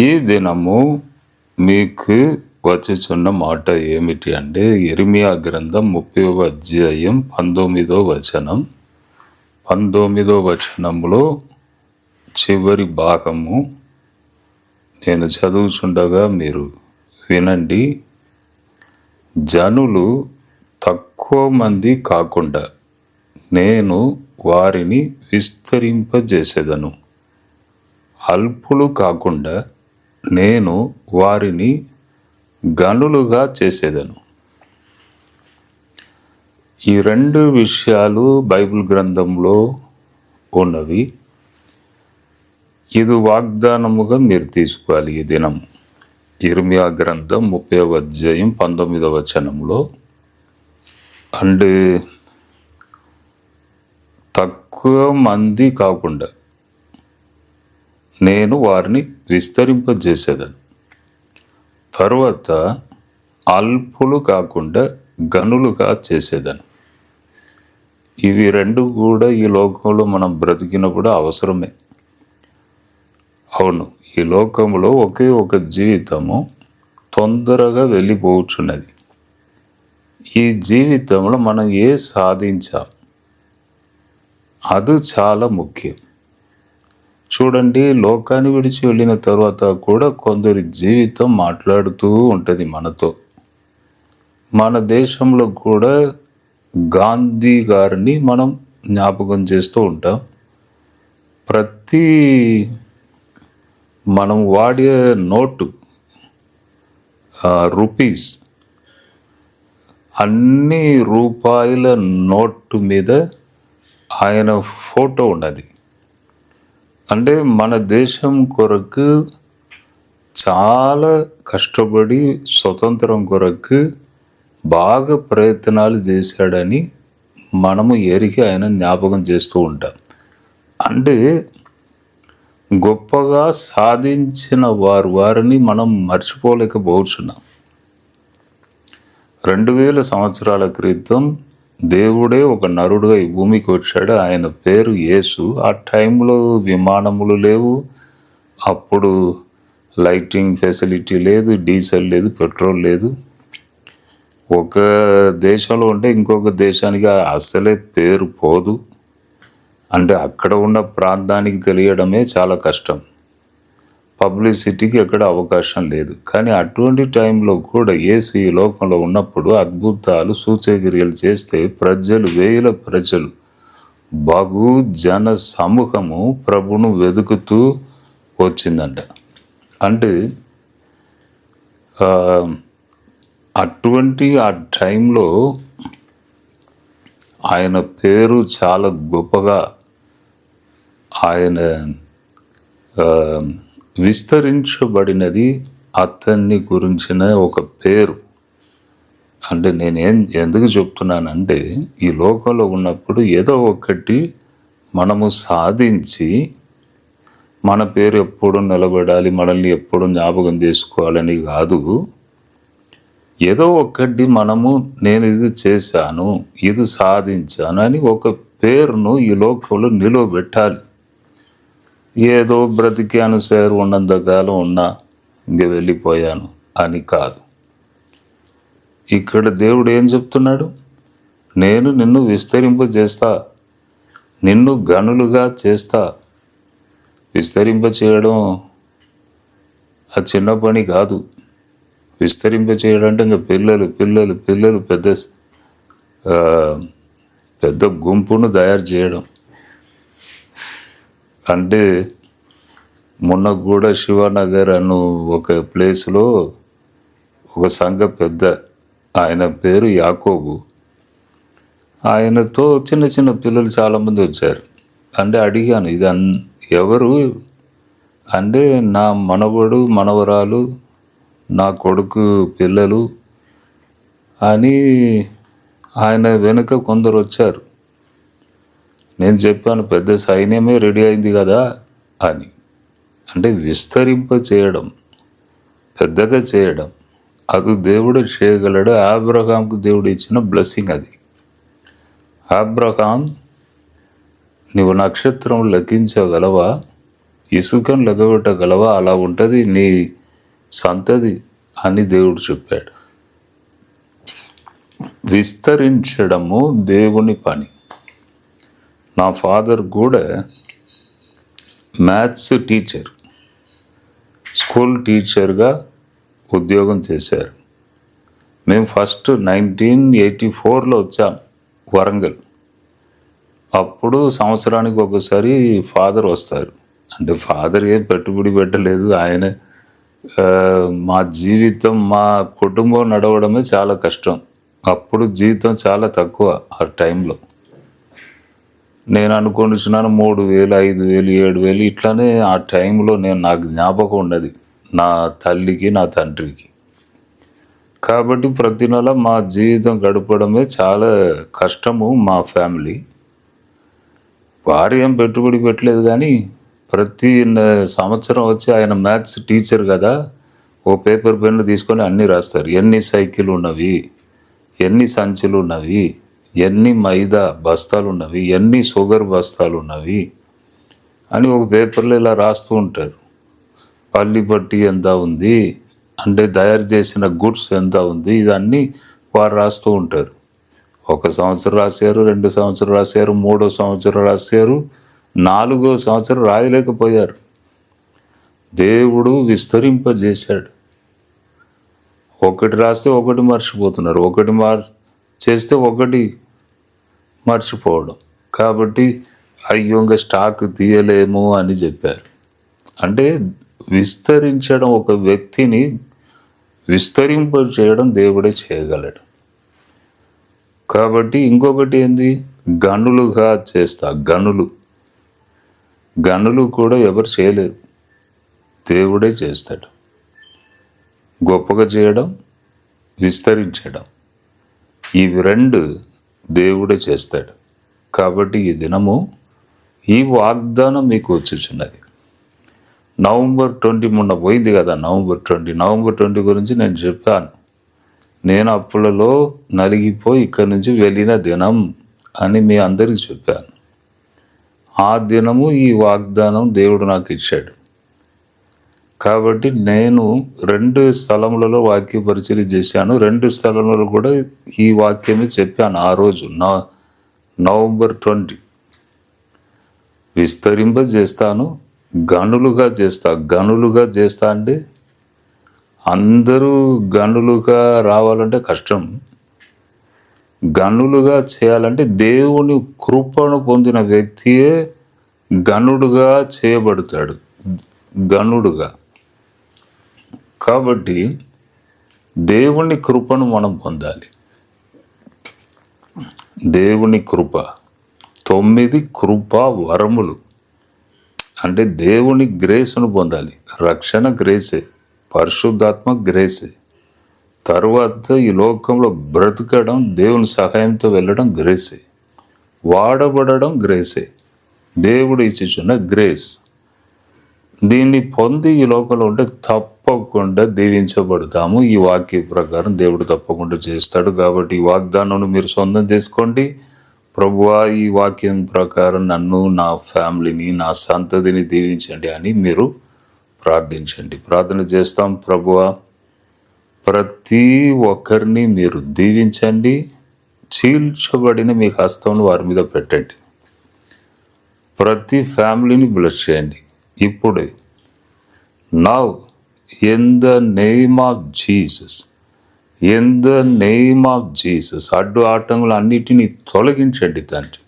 ఈ దినము మీకు వచ్చుచున్న మాట ఏమిటి అంటే యిర్మీయా గ్రంథం 30వ అధ్యాయం 19వ వచనం. 19వ వచనంలో చివరి భాగము నేను చదువుచుండగా మీరు వినండి. జనులు తక్కువ మంది కాకుండా నేను వారిని విస్తరింపజేసేదను, అల్పులు కాకుండా నేను వారిని గనులుగా చేసేదను. ఈ రెండు విషయాలు బైబిల్ గ్రంథంలో ఉన్నవి. ఇది వాగ్దానముగా మీరు తీసుకోవాలి. ఈ దినం యిర్మీయా గ్రంథం 30వ అధ్యాయం 19వ వచనంలో అండ్ తక్కువ మంది కాకుండా నేను వారిని విస్తరింపజేసేదను, తరువాత అల్పులు కాకుండా గనులుగా చేసేదను. ఇవి రెండు కూడా ఈ లోకంలో మనం బ్రతికినప్పుడు అవసరమే. అవును, ఈ లోకంలో ఒకే ఒక జీవితము తొందరగా వెళ్ళిపోవచ్చున్నది. ఈ జీవితంలో మనం సాధించాం అది చాలా ముఖ్యం. చూడండి, లోకాన్ని విడిచి వెళ్ళిన తర్వాత కూడా కొందరి జీవితం మాట్లాడుతూ ఉంటుంది మనతో. మన దేశంలో కూడా గాంధీ గారిని మనం జ్ఞాపకం చేస్తూ ఉంటాం. ప్రతి మనం వాడే నోటు రూపీస్, అన్ని రూపాయల నోటు మీద ఆయన ఫోటో ఉన్నది. అంటే మన దేశం కొరకు చాలా కష్టపడి స్వతంత్రం కొరకు బాగా ప్రయత్నాలు చేశాడని మనము ఎరిగి ఆయన జ్ఞాపకం చేస్తూ ఉంటాం. అంటే గొప్పగా సాధించిన వారిని మనం మర్చిపోలేకపోతున్నాం. 2000 సంవత్సరాల క్రితం దేవుడే ఒక నరుడుగా ఈ భూమికి వచ్చాడు. ఆయన పేరు యేసు. ఆ టైంలో విమానములు లేవు, అప్పుడు లైటింగ్ ఫెసిలిటీ లేదు, డీజిల్ లేదు, పెట్రోల్ లేదు. ఒక దేశంలో ఉంటే ఇంకొక దేశానికి అస్సలే పేరు పోదు. అంటే అక్కడ ఉన్న ప్రాంతానికి తెలియడమే చాలా కష్టం. పబ్లిసిటీకి ఎక్కడ అవకాశం లేదు. కానీ అటువంటి టైంలో కూడా యేసు ఈ లోకంలో ఉన్నప్పుడు అద్భుతాలు సూచక్రియలు చేస్తే వేల ప్రజలు బహు జన సమూహము ప్రభును వెతుకుతూ వచ్చిందంట. అంటే అటువంటి ఆ టైంలో ఆయన పేరు చాలా గొప్పగా ఆయన విస్తరించబడినది. అతన్ని గురించిన ఒక పేరు. అంటే ఎందుకు చెప్తున్నానంటే ఈ లోకంలో ఉన్నప్పుడు ఏదో ఒకటి మనము సాధించి మన పేరు ఎప్పుడు నిలబడాలి, మనల్ని ఎప్పుడు జ్ఞాపకం చేసుకోవాలని కాదు. ఏదో ఒకటి మనము నేను ఇది చేశాను, ఇది సాధించాను అని ఒక పేరును ఈ లోకంలో నిలవబెట్టాలి. ఏదో బ్రతికాను సార్, ఉన్నంతకాలం ఉన్నా ఇంక వెళ్ళిపోయాను అని కాదు. ఇక్కడ దేవుడు ఏం చెప్తున్నాడు? నేను నిన్ను విస్తరింపజేస్తా, నిన్ను గనులుగా చేస్తా. విస్తరింపచేయడం అది చిన్న పని కాదు. విస్తరింపచేయడం అంటే ఇంకా పిల్లలు పెద్ద గుంపును తయారు చేయడం. అంటే మొన్న కూడా శివనగర్ అను ఒక ప్లేస్లో ఒక సంఘ పెద్ద, ఆయన పేరు యాకోబు. ఆయనతో చిన్న చిన్న పిల్లలు చాలామంది వచ్చారు. అంటే అడిగాను, ఇది ఎవరు అంటే నా మనవడు మనవరాలు, నా కొడుకు పిల్లలు అని. ఆయన వెనుక కొందరు వచ్చారు. నేను చెప్పాను, పెద్ద సైన్యమే రెడీ అయింది కదా అని. అంటే విస్తరింప చేయడం, పెద్దగా చేయడం అది దేవుడు చేయగలడు. అబ్రహాంకు దేవుడు ఇచ్చిన బ్లెస్సింగ్ అది. అబ్రహాం, నీవు నక్షత్రం లెక్కించగలవా? ఇసుకను లెగబెట్టగలవా? అలా ఉంటుంది నీ సంతతి అని దేవుడు చెప్పాడు. విస్తరించడము దేవుని పని. నా ఫాదర్ కూడా మ్యాథ్స్ టీచర్, స్కూల్ టీచర్గా ఉద్యోగం చేశారు. మేము ఫస్ట్ 1984లో వచ్చాం వరంగల్. అప్పుడు సంవత్సరానికి ఒకసారి ఫాదర్ వస్తారు. అంటే ఫాదర్ ఏం పెట్టుబడి పెట్టలేదు, ఆయన మా జీవితం, మా కుటుంబం నడవడమే చాలా కష్టం. అప్పుడు జీవితం చాలా తక్కువ ఆ టైంలో. నేను అనుకుంటున్నాను 3,000, 5,000, 7,000 ఇట్లానే ఆ టైంలో నాకు జ్ఞాపకం ఉన్నది నా తల్లికి నా తండ్రికి. కాబట్టి ప్రతి నెల మా జీవితం గడపడమే చాలా కష్టము. మా ఫ్యామిలీ వారు ఏం పెట్టుబడి పెట్టలేదు, కానీ ప్రతి సంవత్సరం వచ్చి ఆయన మ్యాథ్స్ టీచర్ కదా, ఓ పేపర్ పెన్ను తీసుకొని అన్నీ రాస్తారు. ఎన్ని సైకిల్ ఉన్నవి, ఎన్ని సంచులు ఉన్నవి, ఎన్ని మైదా బస్తాలు ఉన్నవి, ఎన్ని షుగర్ బస్తాలు ఉన్నవి అని ఒక పేపర్లో ఇలా రాస్తూ ఉంటారు. పల్లి బట్టి ఎంత ఉంది అంటే తయారు చేసిన గుడ్స్ ఎంత ఉంది, ఇదన్నీ వారు రాస్తూ ఉంటారు. 1 సంవత్సరం రాశారు, 2 సంవత్సరం రాశారు, 3వ సంవత్సరం రాశారు, 4వ సంవత్సరం రాయలేకపోయారు. దేవుడు విస్తరింపజేశాడు. ఒకటి రాస్తే ఒకటి మర్చిపోతున్నారు, ఒకటి చేస్తే ఒకటి మర్చిపోవడం. కాబట్టి అయ్యో ఇంకా స్టాక్ తీయలేము అని చెప్పారు. అంటే విస్తరించడం, ఒక వ్యక్తిని విస్తరింప చేయడం దేవుడే చేయగలడు. కాబట్టి ఇంకొకటి ఏంది, గనులుగా చేస్తా. గనులు కూడా ఎవరు చేయలేరు, దేవుడే చేస్తాడు. గొప్పగా చేయడం, విస్తరించడం, ఇవి 2 దేవుడే చేస్తాడు. కాబట్టి ఈ దినము ఈ వాగ్దానం మీకు వచ్చుచున్నది. నవంబర్ 20 మొన్న పోయింది కదా, నవంబర్ 20 గురించి నేను చెప్పాను. నేను అప్పులలో నలిగిపోయి ఇక్కడి నుంచి వెళ్ళిన దినం అని మీ అందరికీ చెప్పాను. ఆ దినము ఈ వాగ్దానం దేవుడు నాకు ఇచ్చాడు. కాబట్టి నేను 2 స్థలములలో వాక్య పరిచర్య చేశాను. 2 స్థలములలో కూడా ఈ వాక్యమే చెప్పాను. ఆ రోజు నవంబర్ 20 విస్తరింపజేస్తాను, గనులుగా చేస్తా అంటే అందరూ గనులుగా రావాలంటే కష్టం. గనులుగా చేయాలంటే దేవుని కృపను పొందిన వ్యక్తియే గనుడుగా చేయబడతాడు, గనుడుగా. కాబట్టి దేవుని కృపను మనం పొందాలి. దేవుని కృప 9 కృపా వరములు అంటే దేవుని గ్రేస్ను పొందాలి. రక్షణ గ్రేసే, పరిశుద్ధాత్మ గ్రేసే, తరువాత ఈ లోకంలో బ్రతకడం, దేవుని సహాయంతో వెళ్ళడం గ్రేసే, వాడబడడం గ్రేసే. దేవుడు ఇచ్చుచున్న గ్రేస్. దీన్ని పొంది ఈ లోకంలో ఉంటే తప్పకుండా దీవించబడతాము. ఈ వాక్య ప్రకారం దేవుడు తప్పకుండా చేస్తాడు. కాబట్టి ఈ వాగ్దానం మీరు సొంతం చేసుకోండి. ప్రభువా, ఈ వాక్యం ప్రకారం నన్ను, నా ఫ్యామిలీని, నా సంతతిని దీవించండి అని మీరు ప్రార్థించండి. ప్రార్థన చేస్తాం. ప్రభువా, ప్రతి ఒక్కరిని మీరు దీవించండి. చీల్చబడిన మీ హస్తంను వారి మీద పెట్టండి. ప్రతి ఫ్యామిలీని బ్లెస్ చేయండి ఇప్పుడే. Now in the name of Jesus, in the name of Jesus అడ్డు ఆటంకులు అన్నిటినీ తొలగించండి తండ్రి.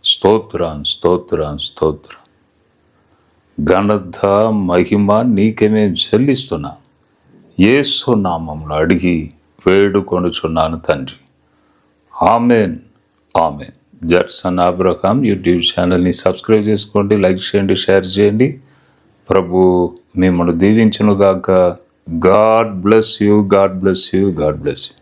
స్తోత్రం, స్తోత్రం, స్తోత్రం. ఘనత మహిమ నీకే మేము చెల్లిస్తున్నాం. యేసు నామములో అడిగి వేడుకొనుచున్నాను తండ్రి. Amen, amen. Judson Abraham YouTube ఛానల్ని సబ్స్క్రైబ్ చేసుకోండి, లైక్ చేయండి, షేర్ చేయండి. ప్రభు మిమ్మల్ని దీవించును గాక. God bless you, God bless you, God bless you.